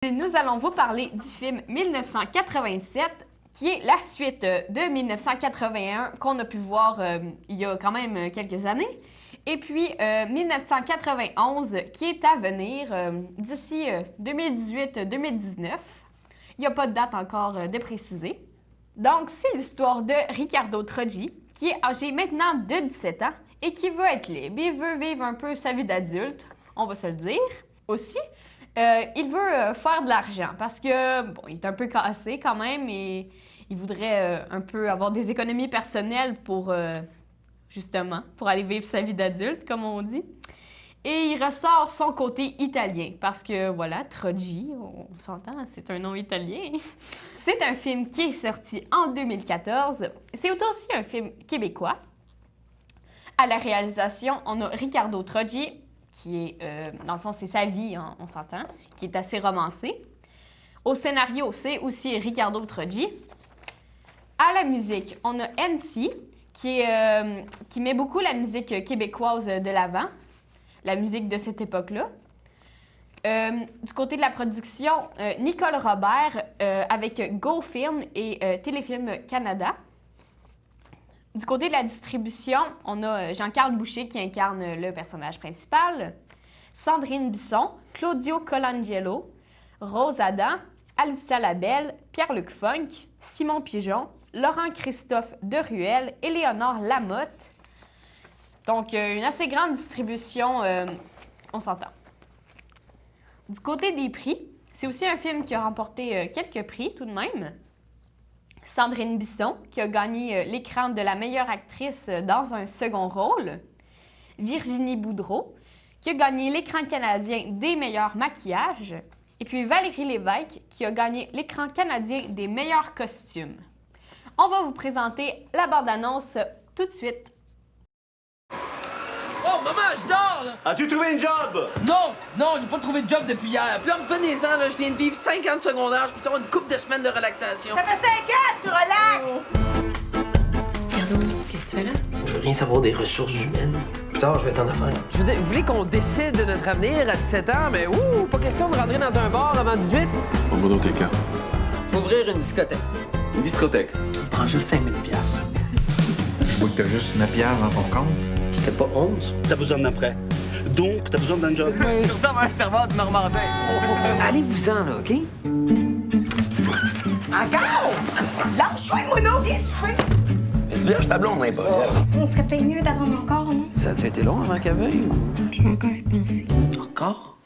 Nous allons vous parler du film 1987, qui est la suite de 1981 qu'on a pu voir il y a quand même quelques années. Et puis 1991 qui est à venir d'ici 2018-2019. Il n'y a pas de date encore de préciser. Donc, c'est l'histoire de Riccardo Trogi, qui est âgé maintenant de 17 ans et qui veut être libre. Il veut vivre un peu sa vie d'adulte, on va se le dire. Aussi, il veut faire de l'argent parce que, bon, il est un peu cassé quand même et il voudrait un peu avoir des économies personnelles pour, justement, pour aller vivre sa vie d'adulte, comme on dit. Et il ressort son côté italien parce que, voilà, Trogi, on s'entend, c'est un nom italien. C'est un film qui est sorti en 2014. C'est aussi un film québécois. À la réalisation, on a Riccardo Trogi, qui est, dans le fond, c'est sa vie, hein, on s'entend, qui est assez romancée. Au scénario, c'est aussi Riccardo Trogi. À la musique, on a NC, qui met beaucoup la musique québécoise de l'avant, la musique de cette époque-là. Du côté de la production, Nicole Robert avec GoFilm et Téléfilm Canada. Du côté de la distribution, on a Jean-Carl Boucher qui incarne le personnage principal, Sandrine Bisson, Claudio Colangelo, Rose Adam, Alicia Labelle, Pierre-Luc Funk, Simon Pigeon, Laurent-Christophe Deruel et Léonard Lamotte. Donc, une assez grande distribution, on s'entend. Du côté des prix, c'est aussi un film qui a remporté quelques prix tout de même. Sandrine Bisson, qui a gagné l'écran de la meilleure actrice dans un second rôle. Virginie Boudreau, qui a gagné l'écran canadien des meilleurs maquillages. Et puis Valérie Lévesque, qui a gagné l'écran canadien des meilleurs costumes. On va vous présenter la bande-annonce tout de suite. Oh, maman, je dors, là! As-tu trouvé une job? Non, j'ai pas trouvé de job depuis hier. Puis là, revenez-en, là, je viens de vivre 5 ans de secondaire. Je peux avoir une couple de semaines de relaxation. Ça fait 5 ans, tu relaxes! Pardon, qu'est-ce que tu fais là? Je veux rien savoir des ressources humaines. Plus tard, je vais être en affaires. Je veux dire, vous voulez qu'on décide de notre avenir à 17 ans, mais pas question de rentrer dans un bar avant 18. On va dans tes cartes. Faut ouvrir une discothèque. Une discothèque. Tu prends juste 5000 piastres. Je vois que t'as juste 9 piastres dans ton compte. C'était pas 11? T'as besoin d'un prêt. Donc, t'as besoin d'un job. Je ressemble à un serveur de Normandin. Allez-vous-en, là, OK? Encore? Lâche-toi, mono, viens souper! Tu vierge ta blonde, hein, pas? On serait peut-être mieux d'attendre encore, non? Ça a-tu été long avant qu'elle veuille? Je vais encore y penser. Encore?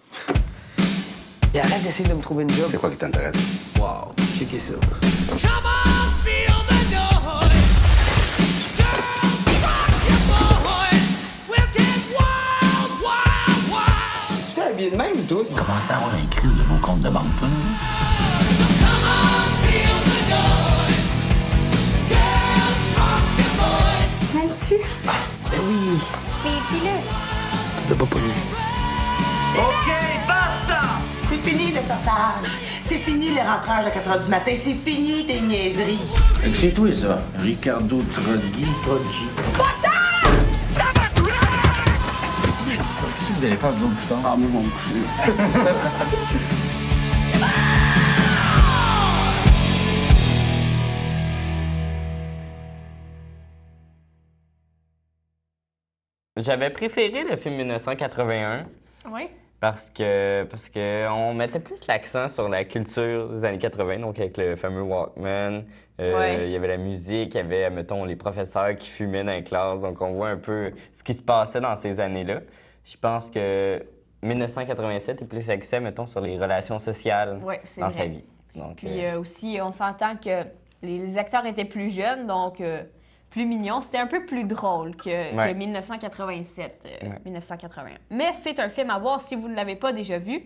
Et arrête d'essayer de me trouver une job. C'est quoi qui t'intéresse? Wow, checkez ça. Tu fais habiller de même, toi? Commencez à avoir une crise de vos comptes de banque, toi. Tu m'aimes-tu? Ben oui, Mais dis-le. de pas pogner. OK, basta! C'est fini le sortage. C'est fini les rentrages à 4 h du matin. C'est fini tes niaiseries. Fait que c'est toi, ça. Riccardo Trogi. Qu'est-ce que vous allez faire, vous autres, plus tard? Ah, moi, mon coucher. J'avais préféré le film 1981 Oui. parce que on mettait plus l'accent sur la culture des années 80, donc avec le fameux Walkman. Ouais. Il y avait la musique, il y avait, mettons, les professeurs qui fumaient dans les classes, donc on voit un peu ce qui se passait dans ces années-là. Je pense que 1987 est plus axé, mettons, sur les relations sociales Ouais, c'est dans vrai. sa vie. Donc, Puis aussi, on s'entend que les acteurs étaient plus jeunes, donc plus mignons. C'était un peu plus drôle que 1987, 1981. Mais c'est un film à voir si vous ne l'avez pas déjà vu.